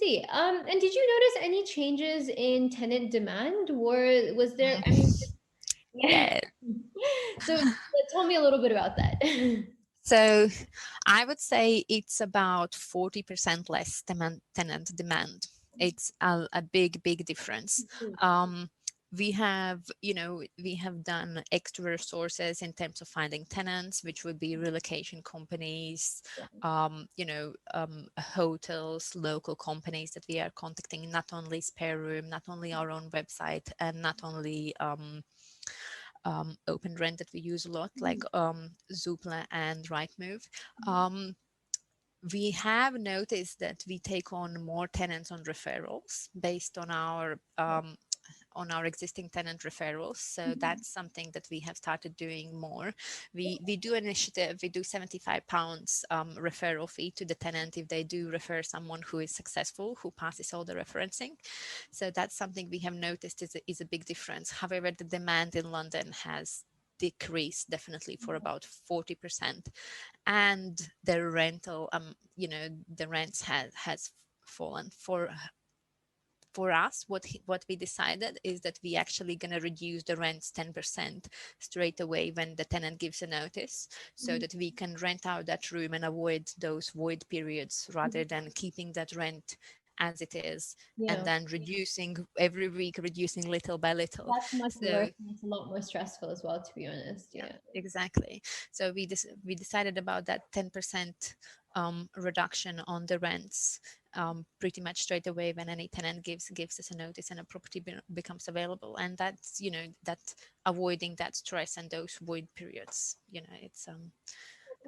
see. And did you notice any changes in tenant demand? Was there, I mean, Mm, yeah. yeah. So tell me a little bit about that. So I would say it's about 40% less tenant demand. It's a big, big difference. Um, we have done extra resources in terms of finding tenants, which would be relocation companies, hotels, local companies that we are contacting, not only spare room, not only our own website, and not only open rent that we use a lot, like Zoopla and Rightmove. Um, we have noticed that we take on more tenants on referrals based on our existing tenant referrals. So that's something that we have started doing more. We do initiative, we do £75 referral fee to the tenant if they do refer someone who is successful, who passes all the referencing. So that's something we have noticed is a big difference. However, the demand in London has decreased definitely for about 40%, and the rental the rents has fallen. For us, what we decided is that we actually going to reduce the rents 10% straight away when the tenant gives a notice, so that we can rent out that room and avoid those void periods, rather than keeping that rent as it is and Yeah, then reducing every week, reducing little by little. that's much So worse and it's a lot more stressful as well, to be honest. yeah, Yeah. exactly. So we decided about that 10% reduction on the rents pretty much straight away when any tenant gives us a notice and a property becomes available, and that's that avoiding that stress and those void periods. It's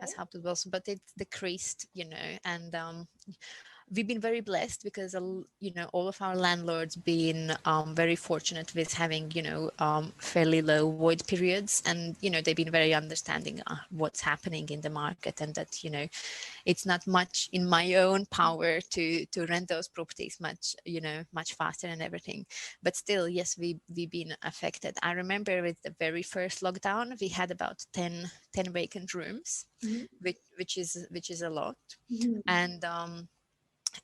has helped as well. But it's decreased, and we've been very blessed because all of our landlords been very fortunate with having fairly low void periods, and they've been very understanding what's happening in the market, and that it's not much in my own power to rent those properties much faster and everything. But still, yes, we've been affected. I remember with the very first lockdown we had about 10 vacant rooms, which is a lot. Mhm.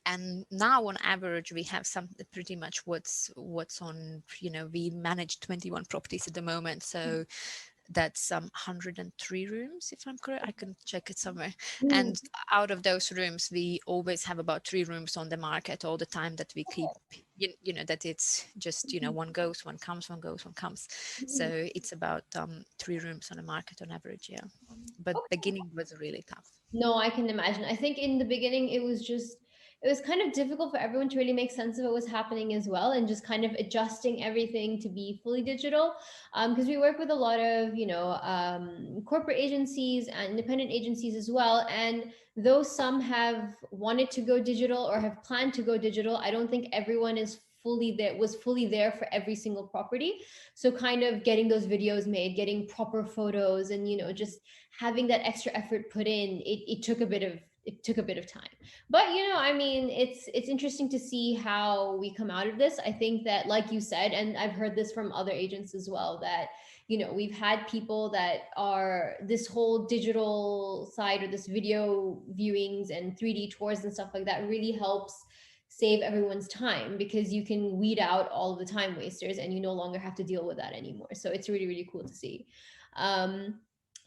And now on average we have some pretty much what's on, we manage 21 properties at the moment, so that's 103 rooms, if I'm correct. I can check it somewhere. Mhm. And out of those rooms we always have about 3 rooms on the market all the time, that we keep, that it's just, one goes, one comes, one goes, one comes. So it's about 3 rooms on the market on average, yeah. But beginning was really tough. No, I can imagine. I think in the beginning it was kind of difficult for everyone to really make sense of what was happening as well, and just kind of adjusting everything to be fully digital. Because we work with a lot of, corporate agencies and independent agencies as well. And though some have wanted to go digital or have planned to go digital, I don't think everyone is fully there for every single property. So kind of getting those videos made, getting proper photos, and just having that extra effort put in, it took a bit of time. But I mean, it's interesting to see how we come out of this. I think that, like you said, and I've heard this from other agents as well, that we've had people that are this whole digital side, or this video viewings and 3D tours and stuff like that, really helps save everyone's time, because you can weed out all of the time wasters and you no longer have to deal with that anymore. So it's really, really cool to see. um